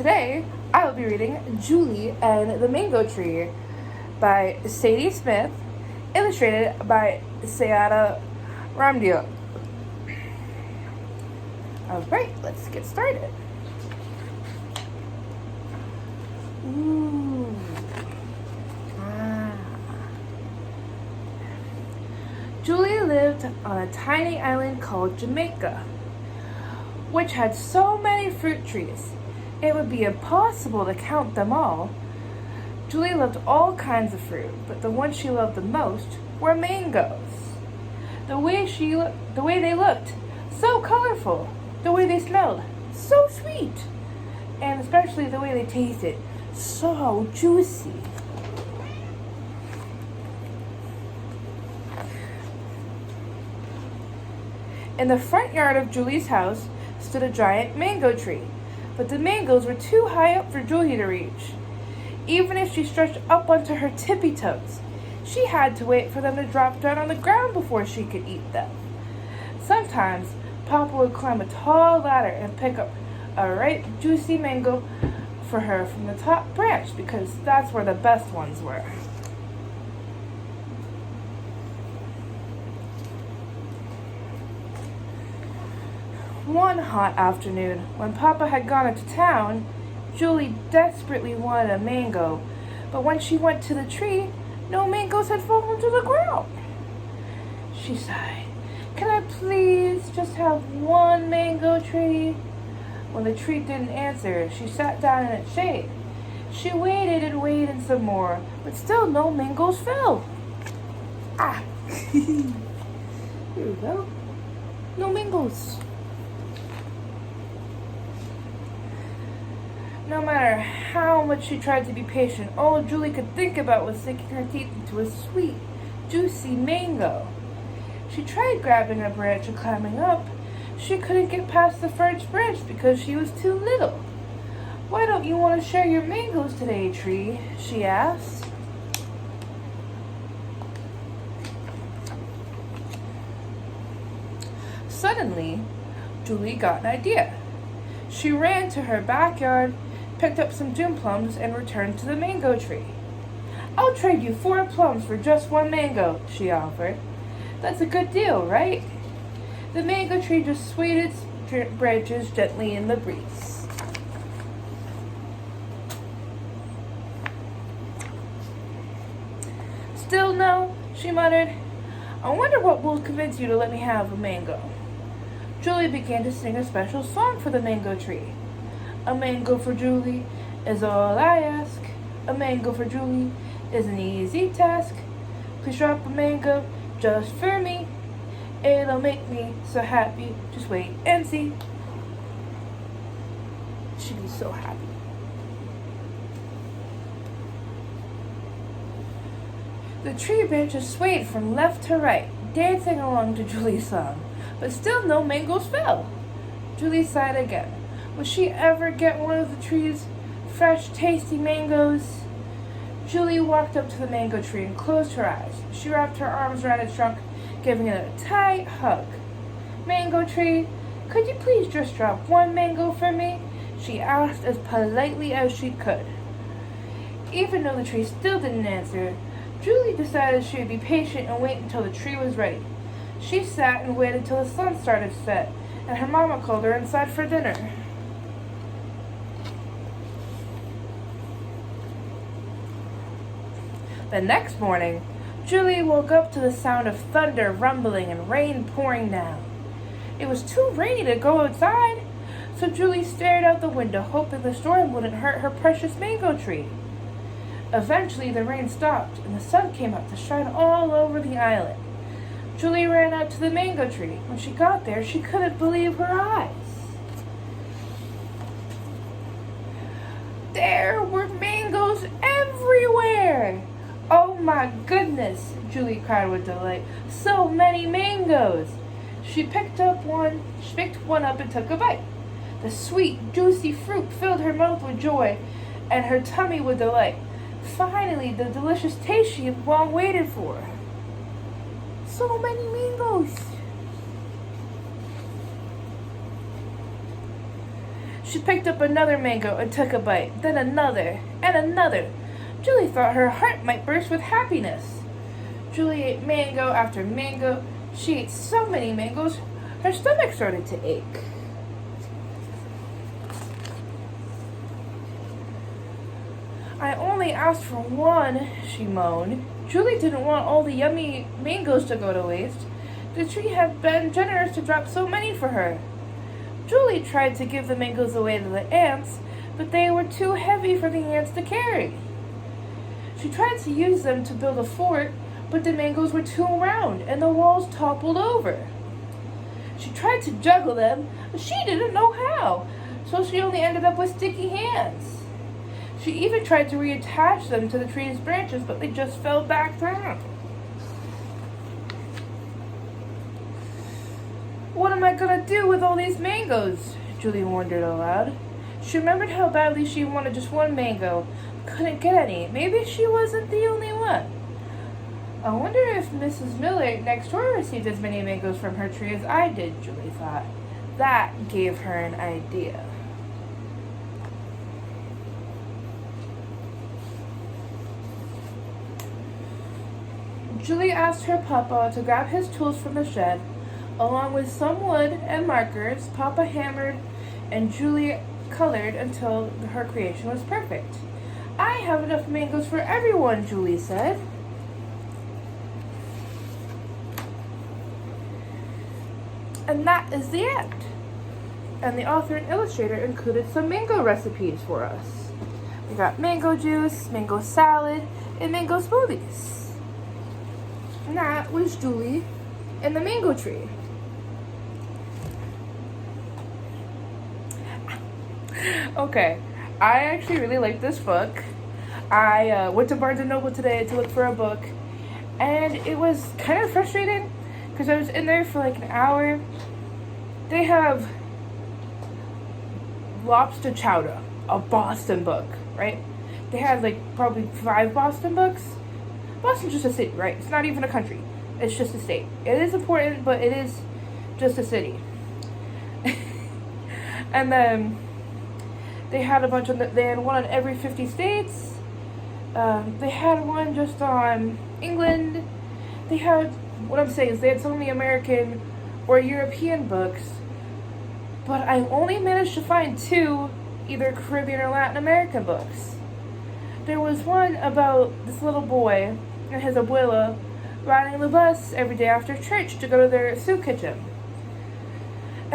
Today, I will be reading Julie and the Mango Tree by Sadie Smith, illustrated by Sayada Ramdio. Alright, let's get started. Ooh. Julie lived on a tiny island called Jamaica, which had so many fruit trees, it would be impossible to count them all. Julie loved all kinds of fruit, but the ones she loved the most were mangoes. The way they looked, so colorful. The way they smelled, so sweet. And especially the way they tasted, so juicy. In the front yard of Julie's house stood a giant mango tree, but the mangoes were too high up for Julie to reach. Even if she stretched up onto her tippy toes, she had to wait for them to drop down on the ground before she could eat them. Sometimes, Papa would climb a tall ladder and pick up a ripe, juicy mango for her from the top branch because that's where the best ones were. One hot afternoon, when Papa had gone into town, Julie desperately wanted a mango, but when she went to the tree, no mangoes had fallen to the ground. She sighed, "Can I please just have one mango tree?" When the tree didn't answer, she sat down in its shade. She waited and waited some more, but still no mangoes fell. Here we go. No mangoes. No matter how much she tried to be patient, all Julie could think about was sinking her teeth into a sweet, juicy mango. She tried grabbing a branch and climbing up. She couldn't get past the first branch because she was too little. "Why don't you want to share your mangoes today, tree?" she asked. Suddenly, Julie got an idea. She ran to her backyard, picked up some June plums, and returned to the mango tree. "I'll trade you 4 plums for just 1 mango," she offered. "That's a good deal, right?" The mango tree just swayed its branches gently in the breeze. "Still no," she muttered. "I wonder what will convince you to let me have a mango." Julie began to sing a special song for the mango tree. "A mango for Julie is all I ask. A mango for Julie is an easy task. Please drop a mango just for me. It'll make me so happy. Just wait and see." She'd be so happy. The tree branches swayed from left to right, dancing along to Julie's song, but still no mangoes fell. Julie sighed again. Would she ever get one of the tree's fresh, tasty mangoes? Julie walked up to the mango tree and closed her eyes. She wrapped her arms around its trunk, giving it a tight hug. "Mango tree, could you please just drop 1 mango for me?" she asked as politely as she could. Even though the tree still didn't answer, Julie decided she would be patient and wait until the tree was ready. She sat and waited till the sun started to set, and her mama called her inside for dinner. The next morning, Julie woke up to the sound of thunder rumbling and rain pouring down. It was too rainy to go outside, so Julie stared out the window, hoping the storm wouldn't hurt her precious mango tree. Eventually, the rain stopped, and the sun came up to shine all over the island. Julie ran out to the mango tree. When she got there, she couldn't believe her eyes. There were mangoes everywhere! "Oh my goodness," Julie cried with delight. "So many mangoes!" She picked one up and took a bite. The sweet, juicy fruit filled her mouth with joy and her tummy with delight. Finally, the delicious taste she had long waited for. So many mangoes! She picked up another mango and took a bite, then another, and another. Julie thought her heart might burst with happiness. Julie ate mango after mango. She ate so many mangoes, her stomach started to ache. I only asked for one, she moaned. Julie didn't want all the yummy mangoes to go to waste. The tree had been generous to drop so many for her. Julie tried to give the mangoes away to the ants, but they were too heavy for the ants to carry. She tried to use them to build a fort, but the mangoes were too round and the walls toppled over. She tried to juggle them, but she didn't know how, so she only ended up with sticky hands. She even tried to reattach them to the tree's branches, but they just fell back down. What am I gonna do with all these mangoes? Julie wondered aloud. She remembered how badly she wanted just one mango, couldn't get any. Maybe she wasn't the only one. I wonder if Mrs. Miller next door received as many mangoes from her tree as I did, Julie thought. That gave her an idea. Julie asked her papa to grab his tools from the shed. Along with some wood and markers, Papa hammered and Julie colored until her creation was perfect. I have enough mangoes for everyone, Julie said. And that is the end. And the author and illustrator included some mango recipes for us. We got mango juice, mango salad, and mango smoothies. And that was Julie and the mango tree. Okay, I actually really like this book. I went to Barnes & Noble today to look for a book, and it was kind of frustrating because I was in there for like an hour. They have Lobster Chowder, a Boston book, right? They had like probably 5 Boston books. Boston's just a city, right? It's not even a country. It's just a state. It is important, but it is just a city. And then they had they had one on every 50 states. They had one just on England. They had, what I'm saying is they had so many American or European books, but I only managed to find 2 either Caribbean or Latin American books. There was one about this little boy and his abuela riding the bus every day after church to go to their soup kitchen.